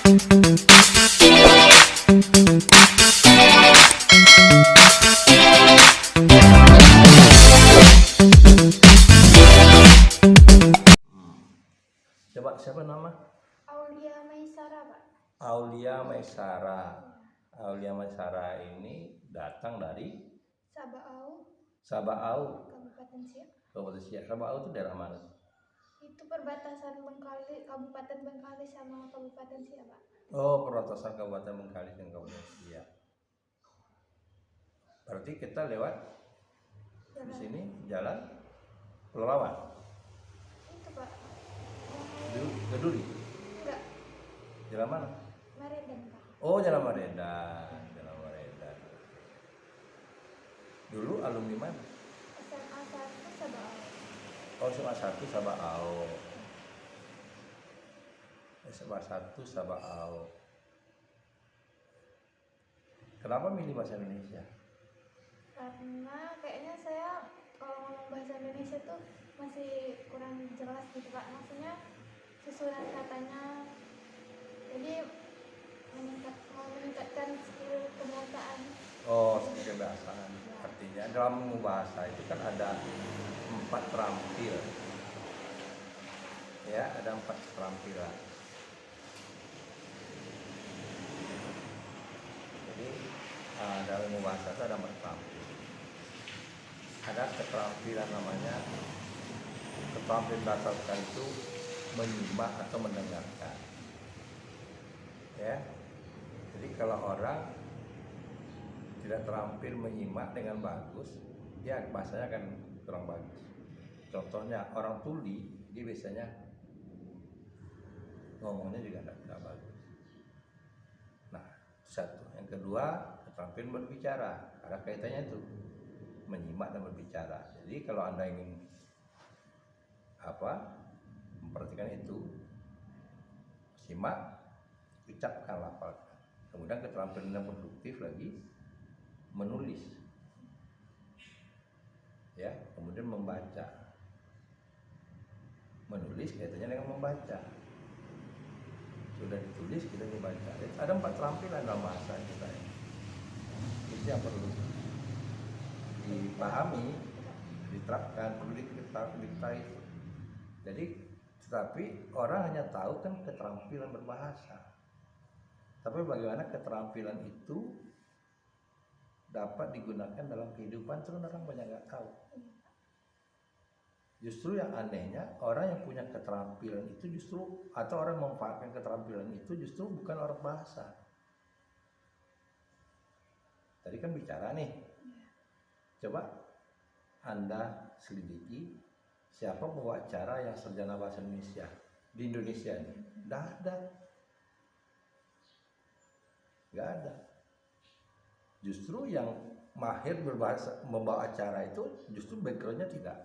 Coba siapa nama? Aulia Maisara, Pak. Aulia Maisara. Aulia Maisara ini datang dari Sabaau, Kabupaten Siak. Kabupaten Siak. Sabaau itu daerah mana? Itu perbatasan Bengkali, Kabupaten Bengkali sama Kabupaten Siak, Pak. Oh, perbatasan Kabupaten Bengkali dan Kabupaten Siak. Berarti kita lewat di sini jalan Pelalawan. Itu, Pak. Geduli. Enggak, Jalan mana? Maredan, Pak. Oh, Jalan Maredan. Jalan Maredan. Dulu alumni mana? SMA 1 Sabau. Oh, SMA 1 Sabaau. SMA 1 Sabaau. Kenapa milih bahasa Indonesia? Karena kayaknya saya kalau ngomong bahasa Indonesia tuh masih kurang jelas gitu, Pak. Maksudnya susunan katanya. Jadi mau meningkatkan skill pembahasaan. Oh, skill kebahasaan. Artinya dalam bahasa itu kan ada 4 terampil. Ya, ada 4 keterampilan. Jadi dalam bahasa itu ada 4 terampil. Ada keterampilan namanya keterampilan dasar sekali itu menyimak atau mendengarkan. Ya, jadi kalau orang tidak terampil menyimak dengan bagus, ya bahasanya akan kurang bagus. Contohnya orang tuli, dia biasanya ngomongnya juga tidak bagus. Nah, satu. Yang kedua, keterampilan berbicara. Ada kaitannya itu menyimak dan berbicara. Jadi kalau Anda ingin memperhatikan itu, simak, ucapkan, lafalkan. Kemudian keterampilan yang produktif lagi menulis, ya, kemudian membaca. Menulis kaitannya dengan membaca. Sudah ditulis, kita dibaca. Ada 4 keterampilan dalam bahasa kita. Itu yang perlu dipahami, diterapkan, perlu diketahui. Jadi, tetapi orang hanya tahu kan keterampilan berbahasa. Tapi bagaimana keterampilan itu dapat digunakan dalam kehidupan, itu orang banyak nggak tahu. Justru yang anehnya, orang yang punya keterampilan itu justru, atau orang memanfaatkan keterampilan itu justru bukan orang bahasa. Tadi kan bicara nih. Coba Anda selidiki siapa pembawa acara yang sarjana bahasa Indonesia di Indonesia ini. Nggak ada. Justru yang mahir berbahasa, membawa acara itu justru backgroundnya tidak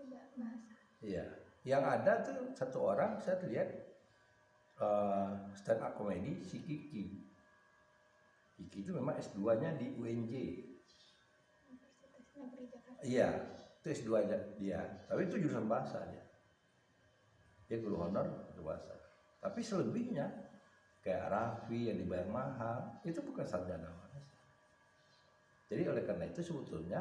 bahasa. Iya, yang ada tuh satu orang saya lihat stand up comedy, si Kiki. Kiki itu memang S2-nya di UNJ. Universitas Negeri Jakarta. Iya, itu S2-nya dia. Tapi itu jurusan bahasa dia guru honor bahasa. Tapi selebihnya kayak Raffi yang dibayar mahal, itu bukan sarjana bahasa. Jadi oleh karena itu sebetulnya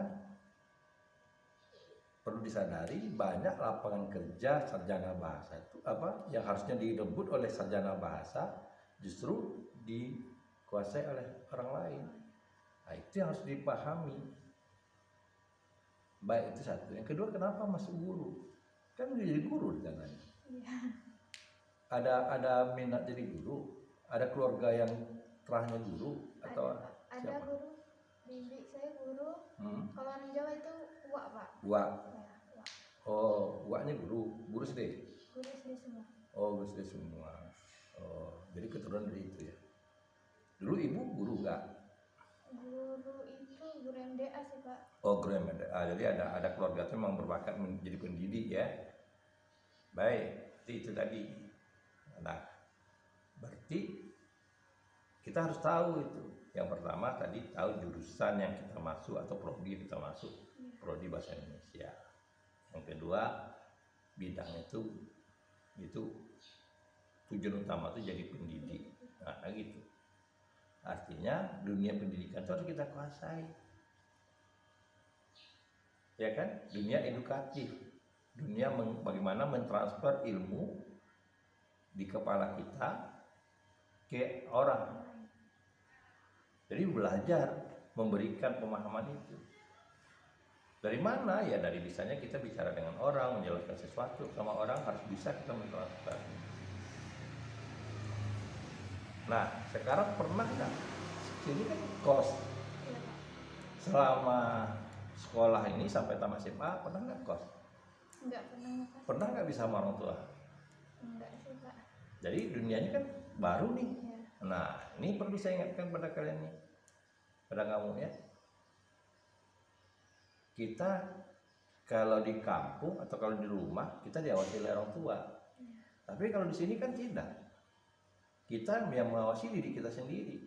perlu disadari banyak lapangan kerja sarjana bahasa itu yang harusnya direbut oleh sarjana bahasa justru dikuasai oleh orang lain. Nah, itu yang harus dipahami. Baik, itu satu. Yang kedua, kenapa masuk guru? Kan jadi guru di sana. Iya. Ada minat jadi guru? Ada keluarga yang terahnya guru atau ada siapa? Guru. Bibi saya guru. Kalau orang Jawa itu uak, Pak. Uak. Ya, uak. Oh, uaknya guru SD. Guru SD semua. Oh, guru SD semua. Oh, jadi keturunan dari itu ya. Dulu ibu guru nggak? Guru itu guru MDA sih, Pak. Oh, guru MDA. Jadi ada keluarga itu memang berbakat menjadi pendidik ya. Baik, itu tadi. Nah, berarti kita harus tahu itu. Yang pertama tadi tahu jurusan yang kita masuk atau prodi kita masuk, prodi bahasa Indonesia. Yang kedua, bidang itu tujuan utama itu jadi pendidik. Nah, gitu. Artinya dunia pendidikan itu harus kita kuasai. Ya kan? Dunia edukatif. Dunia bagaimana mentransfer ilmu di kepala kita ke orang. Jadi belajar memberikan pemahaman itu. Dari mana? Ya dari bisanya kita bicara dengan orang, menjelaskan sesuatu sama orang, harus bisa kita mentransfer. Nah, sekarang pernah nggak? Ini kan kos. Selama sekolah ini sampai tamat SMA, pernah nggak kos? Enggak pernah, Pak. Pernah nggak bisa sama orang tua? Enggak sih, Pak. Jadi dunianya kan baru nih. Ya. Nah, ini perlu saya ingatkan pada kalian nih, pada kamu ya. Kita kalau di kampung atau kalau di rumah kita diawasi oleh orang tua. Tapi kalau di sini kan tidak. Kita yang mengawasi diri kita sendiri.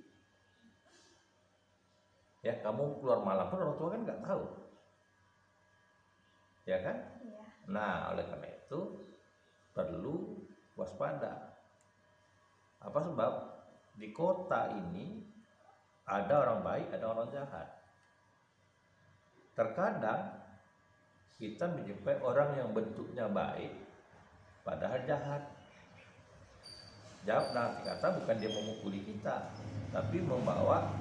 Ya, kamu keluar malam pun orang tua kan nggak tahu. Ya kan? Iya. Nah, oleh karena itu perlu waspada. Apa sebab? Di kota ini ada orang baik, ada orang jahat. Terkadang kita menjumpai orang yang bentuknya baik padahal jahat. Jawab nanti kata bukan dia memukuli kita, tapi membawa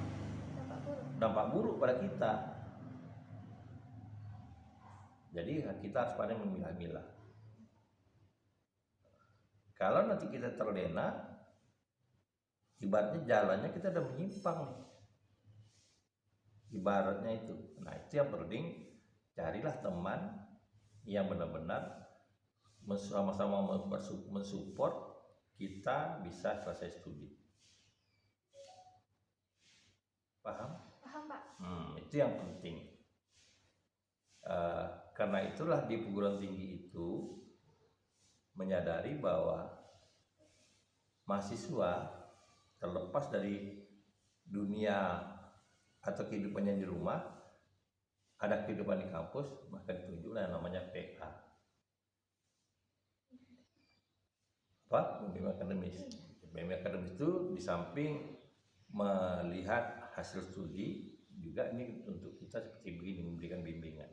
dampak buruk pada kita. Jadi kita harus pandai memilah-milah. Kalau nanti kita terlena, ibaratnya jalannya kita udah menyimpang nih. Ibaratnya itu. Nah, itu yang penting, carilah teman yang benar-benar sama-sama mensupport kita bisa selesai studi. Paham? Paham, Pak. Itu yang penting. Karena itulah di perguruan tinggi itu menyadari bahwa mahasiswa terlepas dari dunia atau kehidupannya di rumah, ada kehidupan di kampus, maka ditunjuklah yang namanya PA. Apa? Bimbingan akademis. Bimbingan akademis itu di samping melihat hasil studi, juga ini untuk kita seperti begini, memberikan bimbingan.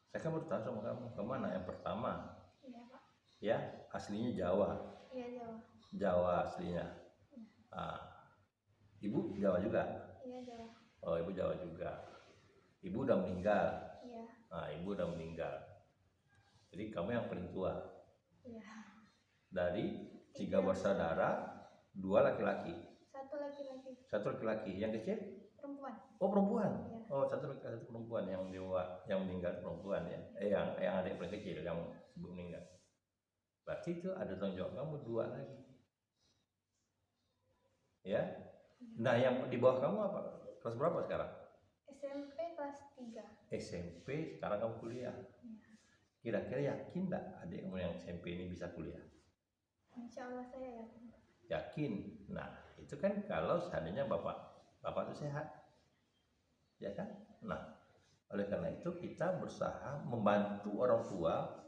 Saya kan bertanya sama kamu, kemana yang pertama? Iya, Pak. Ya, aslinya Jawa. Iya, Jawa. Jawa aslinya. Ibu Jawa juga? Iya, Jawa. Oh, ibu Jawa juga. Ibu udah meninggal. Iya. Ibu udah meninggal. Jadi kamu yang paling tua. Iya. Dari 3 bersaudara, 2 laki-laki. Satu laki-laki. Satu laki-laki. Yang kecil? Perempuan. Oh, perempuan. Iya. Oh, satu perempuan yang meninggal perempuan ya. Yang adik paling kecil yang sebelum meninggal. Berarti itu ada tanggung jawab kamu 2 lagi. Ya. Nah, yang di bawah kamu apa? Kelas berapa sekarang? SMP kelas 3. SMP, sekarang kamu kuliah. Iya. Kira-kira yakin nggak adik kamu yang SMP ini bisa kuliah? Insya Allah saya yakin. Yakin. Nah, itu kan kalau seandainya bapak itu sehat, ya kan? Nah, oleh karena itu kita berusaha membantu orang tua.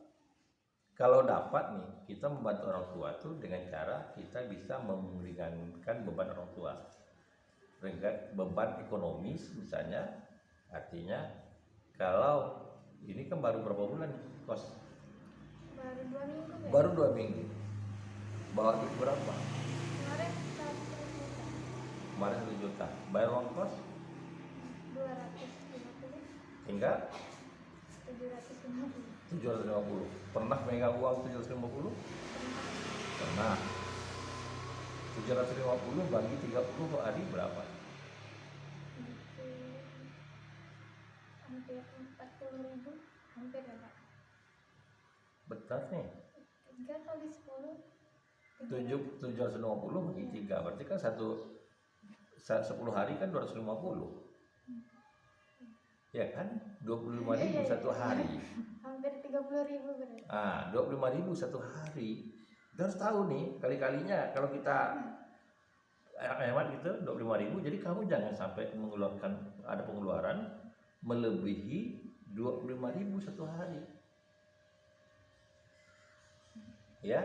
Kalau dapat nih, kita membantu orang tua itu dengan cara kita bisa meringankan beban orang tua, beban ekonomis misalnya. Artinya kalau ini kan baru berapa bulan nih kos? Baru 2 minggu. Ya? Baru 2 minggu. Bawa duit berapa? Kemarin 1 juta. Kemarin 1 juta. Bayar uang kos? 250. Tinggal 750. 750. Pernah megang uang 750? Pernah. 750 bagi 30 hari berapa? Hampir 40.000. Hampir ya, Pak. Betul nih. 3 kali 10. 750 bagi 3. Berarti kan 10 hari kan 250. Ya kan? 25.000 satu hari. Hampir 30.000 berarti. 25.000 satu hari. Kita harus tahu nih, kali-kalinya kalau kita hemat gitu 25.000, jadi kamu jangan sampai ada pengeluaran melebihi 25.000 satu hari. Ya.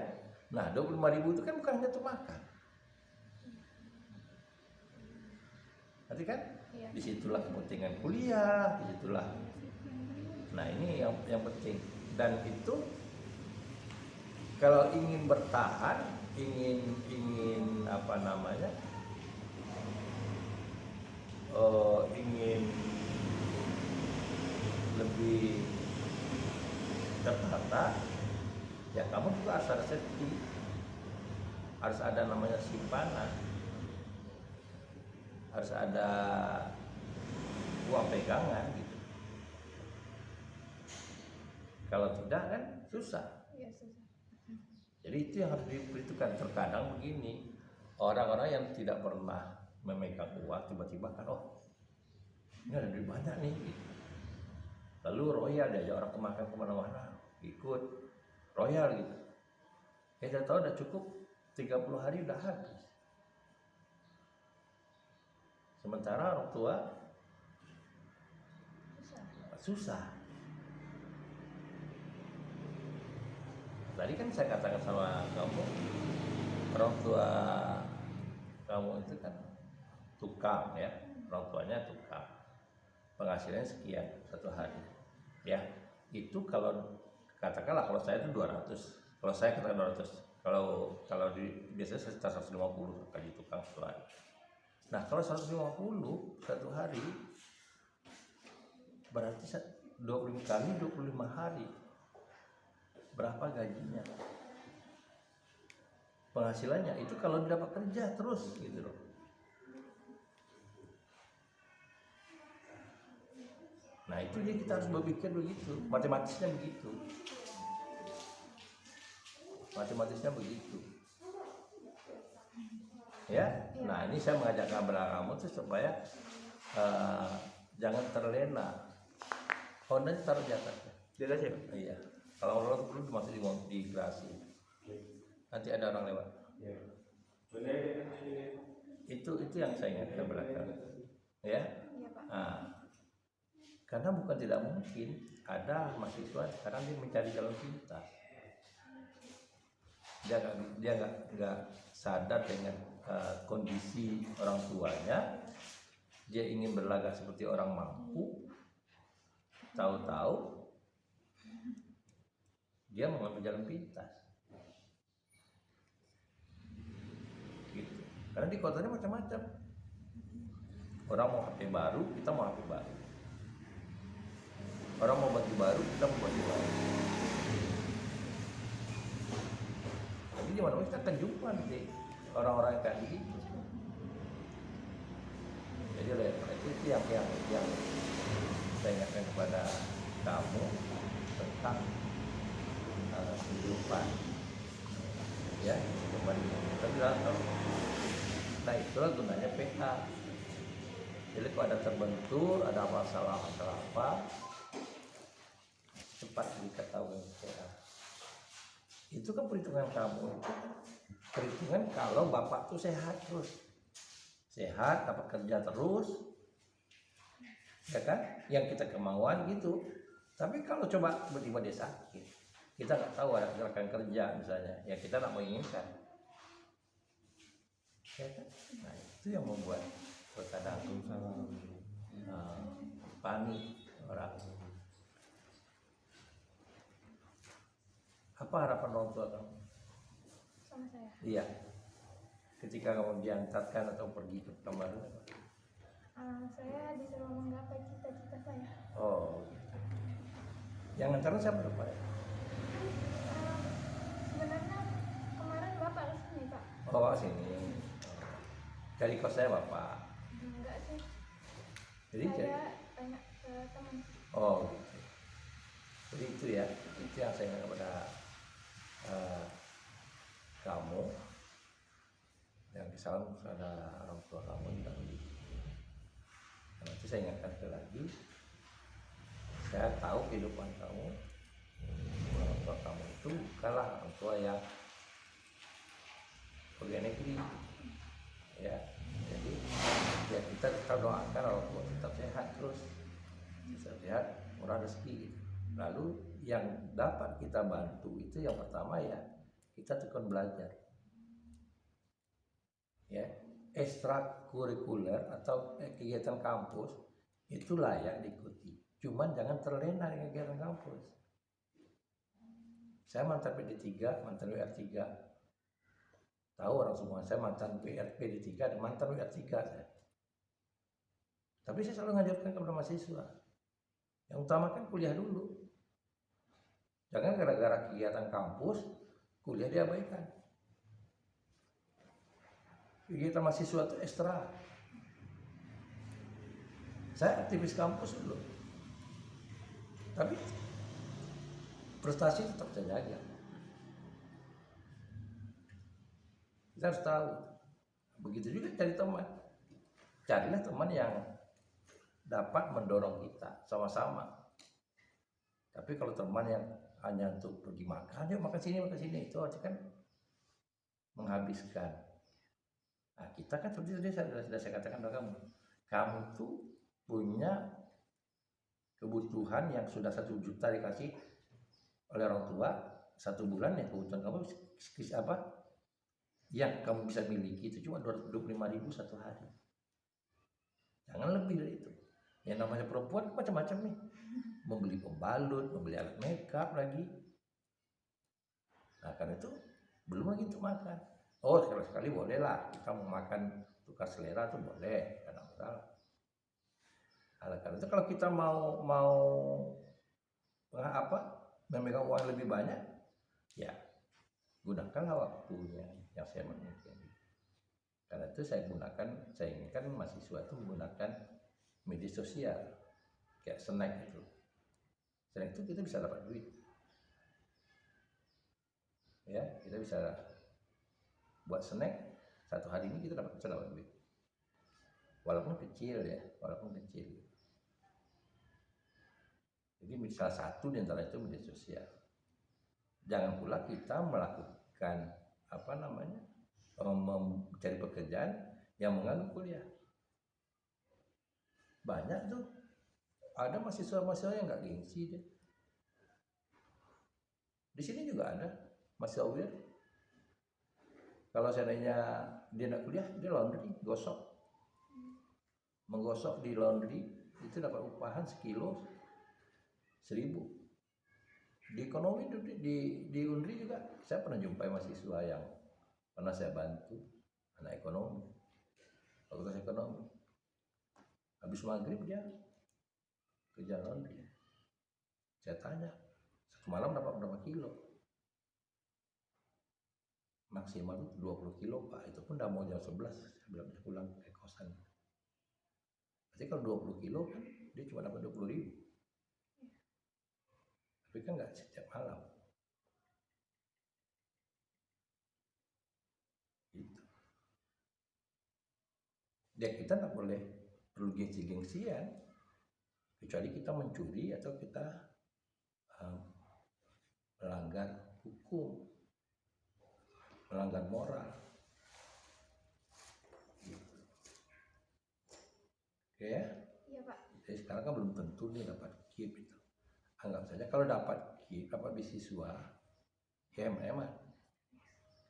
Nah 25.000 itu kan bukan hanya untuk makan. Nanti kan Iya. disitulah kepentingan kuliah, disitulah. Nah ini yang penting. Dan itu kalau ingin bertahan, ingin apa namanya, ingin lebih tertata, ya kamu juga harus ada safety, harus ada namanya simpanan, harus ada uang pegangan gitu. Kalau tidak kan susah. Iya, susah. Jadi itu yang harus diperhitungkan. Terkadang begini, orang-orang yang tidak pernah memegang uang tiba-tiba kan, oh ini ada duit banyak nih gitu. Lalu royal, diajak orang kemakan kemana-mana, ikut royal gitu. Kita tahu udah cukup 30 hari udah habis. Sementara orang tua susah. Tadi kan saya katakan sama kamu, orang tua kamu itu kan tukang ya, orang tuanya tukang, penghasilannya sekian satu hari ya. Itu kalau katakanlah kalau saya itu 200, kalau saya katakan 200, kalau biasanya sekitar 150 gaji tukang satu hari. Nah kalau 150 satu hari berarti 25 kali 25 hari, berapa gajinya, penghasilannya itu kalau dapat kerja terus gitu loh. Nah itu dia, kita harus berpikir begitu, matematisnya begitu, ya. Nah ini saya mengajak kamu tuh supaya jangan terlena. Hondanya taruh di atasnya. Di atas ya? Iya. Kalau orang perlu dimasukin di garasi. Nanti ada orang lewat. Itu yang saya ingat ke belakang. Ya. Iya, Pak. Nah, karena bukan tidak mungkin ada mahasiswa sekarang dia mencari jalan pintas. Dia nggak sadar dengan kondisi orang tuanya. Dia ingin berlagak seperti orang mampu. Tahu-tahu dia mengambil jalan pintas. Gitu. Karena di kotanya macam-macam. Orang mau HP baru, kita mau HP baru. Orang mau baju baru, kita mau baju baru. Jadi di mana kita akan jumpa nanti orang-orang yang kayak begitu. Jadi itu yang saya ingatkan kepada kamu tentang kehidupan, ya kehidupan ini. Tapi nah itulah gunanya PH. Jadi kalau ada terbentur, ada masalah apa, cepat diketahui PH. Itu kan perhitungan kamu, perhitungan kalau bapak tuh sehat terus, sehat, dapat kerja terus, ya kan? Yang kita kemauan gitu. Tapi kalau coba tiba-tiba dia sakit, kita nggak tahu ada kecelakaan kerja misalnya, ya kita nggak menginginkan, ya kan? Nah itu yang membuat terkadang panik orang. Apa harapan orang tua kamu? Sama saya. Iya. Ketika kamu diangkatkan atau pergi ke kamar, Saya disuruh menggapai cita-cita saya. oh, gitu. Yang nganterin siapa Pak? Sebenarnya kemarin Bapak kesini, Pak. Oh, Bapak sini. Dari kos saya Bapak. Enggak sih. Jadi Saya tanya ke teman. oh, gitu. Jadi itu ya, itu yang saya ingat kepada kamu. Yang salam kepada orang tua kamu juga begitu. Nah, itu saya ingatkan sekali lagi. Saya tahu kehidupan kamu. Orang tua kamu itu bukanlah orang tua yang pegawai negeri, ya. Jadi ya kita doakan orang tua tetap sehat terus, bisa sehat, murah rezeki. Lalu yang dapat kita bantu itu yang pertama ya kita tekan belajar. Ya, ekstrakurikuler atau kegiatan kampus itu layak diikuti. Cuman jangan terlena dengan kegiatan kampus. Saya mantan PD3, mantan WR3. Tahu orang semua, saya mantan PD3 dan mantan WR3 saya. Tapi saya selalu ngajarkan kepada mahasiswa, yang utama kan kuliah dulu. Jangan gara-gara kegiatan kampus, kuliah diabaikan. Kegiatan mahasiswa itu ekstra. Saya aktivis kampus dulu, tapi prestasi tetap saya jaga. Kita harus tahu. Begitu juga cari teman. Carilah teman yang dapat mendorong kita sama-sama. Tapi kalau teman yang hanya untuk pergi makan, yuk makan sini, itu artinya kan menghabiskan. Nah, kita kan seperti tadi sudah saya katakan kepada kamu tuh punya kebutuhan yang sudah 1 juta dikasih oleh orang tua 1 bulan, ya kebutuhan kamu apa yang kamu bisa miliki itu cuma 225.000 1 hari. Jangan lebih dari itu. Yang namanya perempuan macam-macam nih, membeli pembalut, membeli alat makeup lagi. Nah karena itu belum lagi untuk makan. Oh sekali-sekali boleh lah, kita mau makan tukar selera tuh boleh, karena masalah. Karena itu kalau kita mau memegang uang lebih banyak, ya gunakanlah waktunya yang saya menginginkan. Karena itu saya inginkan mahasiswa itu menggunakan media sosial kayak snack itu. Snack itu kita bisa dapat duit. Ya, kita bisa buat snack 1 hari ini kita bisa dapat duit. Walaupun kecil ya, Jadi salah satu di antara itu media sosial. Jangan pula kita melakukan mencari pekerjaan yang mengganggu kuliah. Banyak tuh, ada mahasiswa-mahasiswa yang nggak gengsi deh. Di sini juga ada mahasiswa UIR. Kalau seandainya dia nggak kuliah, dia laundry, gosok. Menggosok di laundry itu dapat upahan sekilo 1.000. Di ekonomi di Undri juga saya pernah jumpai mahasiswa yang pernah saya bantu, anak ekonomi, fakultas ekonomi. Habis maghrib dia kerja laundry. Saya tanya, 1 malam dapat berapa kilo? Maksimal 20 kilo Pak, itu pun udah mau jam 11, saya bilang bisa pulang ke kosan. Berarti kalau 20 kilo kan dia cuma dapat 20.000. Tapi kan nggak setiap malam. Gitu. Dan kita nggak boleh perlu gengsi-gengsian, kecuali kita mencuri atau kita melanggar hukum, melanggar moral. Gitu. Oke ya? Iya Pak. Jadi sekarang kan belum tentu nih dapat KIP itu. Anggap saja kalau dapat KIP, dapat beasiswa, ya hemat.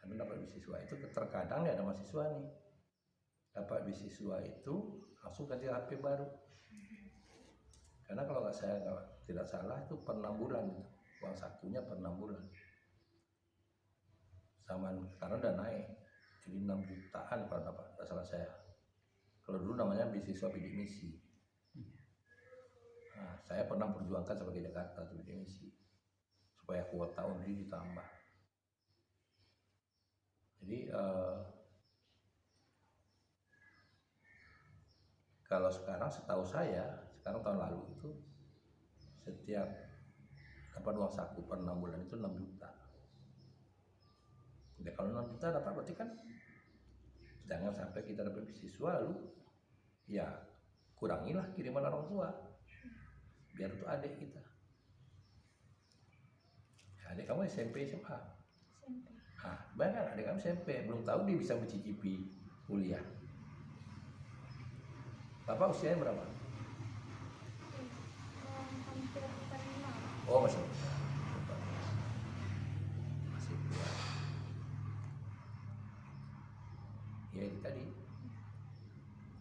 Karena dapat beasiswa itu terkadang ada mahasiswa nih, dapat beasiswa itu langsung ganti HP baru. Karena kalau tidak salah itu per 6 bulan, uang sakunya per 6 bulan. Sekarang udah naik, jadi 6 jutaan kalau dapat, tidak salah saya. Kalau dulu namanya beasiswa bidik misi. Nah, saya pernah perjuangkan sebagai Jakarta itu bidik misi supaya kuota Undri ditambah. Jadi kalau sekarang setahu saya, sekarang tahun lalu itu setiap dapat uang saku per 6 bulan itu 6 juta. Ya, kalau 6 juta dapat berarti kan jangan sampai kita dapat beasiswa lalu ya kurangilah kiriman orang tua biar itu adik kita. Adik kamu SMP SMA? SMP. Ah, banyak adik kamu SMP, belum tahu dia bisa mencicipi kuliah. Bapak usianya berapa? Hampir 45. Oh masih muda. Ya itu tadi,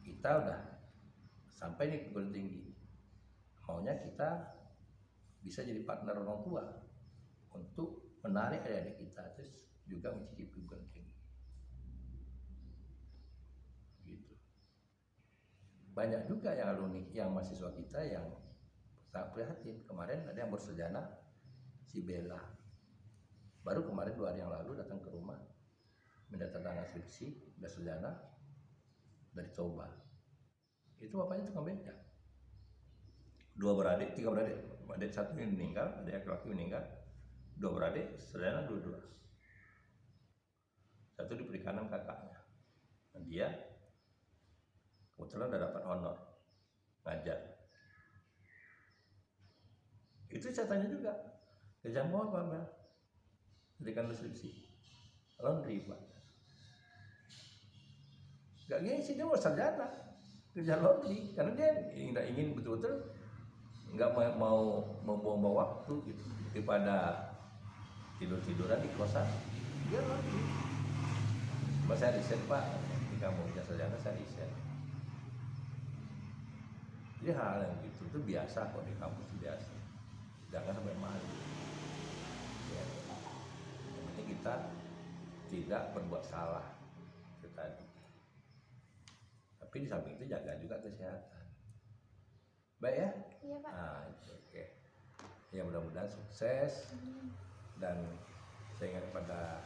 kita udah sampai di perguruan tinggi, maunya kita bisa jadi partner orang tua untuk menarik adik-adik kita terus juga mencicipi perguruan tinggi. Gitu. Banyak juga yang alumni, yang mahasiswa kita yang sangat prihatin. Kemarin ada yang bersarjana, si Bella, baru kemarin 2 hari yang lalu datang ke rumah minta tanda tangan skripsi, udah sarjana dari Toba. Itu bapaknya tukang beca. 3 beradik, adik satu ini meninggal, adik laki-laki meninggal, 2 beradik, sarjana dua-dua. Satu di perikanan kakaknya, dan dia kebetulan udah dapat honor ngajar. Itu saya tanya juga, kerjaan mau apa Mel? Berikan skripsi, laundry Pak. Gak gengsi, dia mau sarjana kerja laundry karena dia nggak ingin betul-betul, nggak mau membuang waktu gitu, daripada tidur-tiduran di kosan. Dia laundry. Cuma saya riset Pak, ketika mau kerja sarjana saya riset. Jadi hal yang gitu itu biasa kok di kampus, biasa. Jangan sampai malu. Ya. Yang penting kita tidak berbuat salah itu tadi. Tapi di samping itu jaga juga kesehatan. Baik ya? Iya Pak. Nah, itu oke. Ya mudah-mudahan sukses, dan saya ingat pada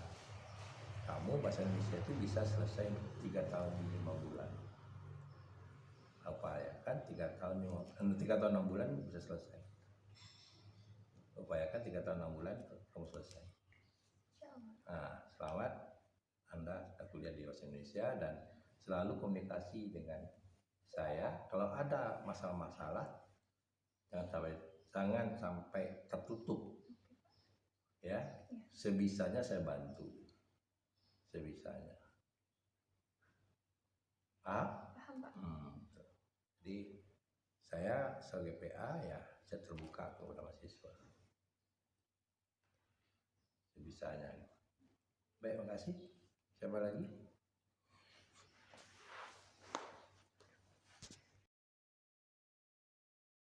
kamu bahasa Indonesia itu bisa selesai 3 tahun 5 bulan. Apa ya kan 3 tahun 6 bulan bisa selesai. Upayakan 3 tahun 6 bulan kamu selesai. Nah, selamat Anda kuliah di bahasa Indonesia, dan selalu komunikasi dengan saya. Kalau ada masalah-masalah jangan sampai tertutup. Ya, sebisanya saya bantu. Sebisanya. Paham? Paham Pak. Jadi saya sebagai PA ya saya terbuka kepada mahasiswa. Sebisanya. Baik, makasih. Siapa lagi?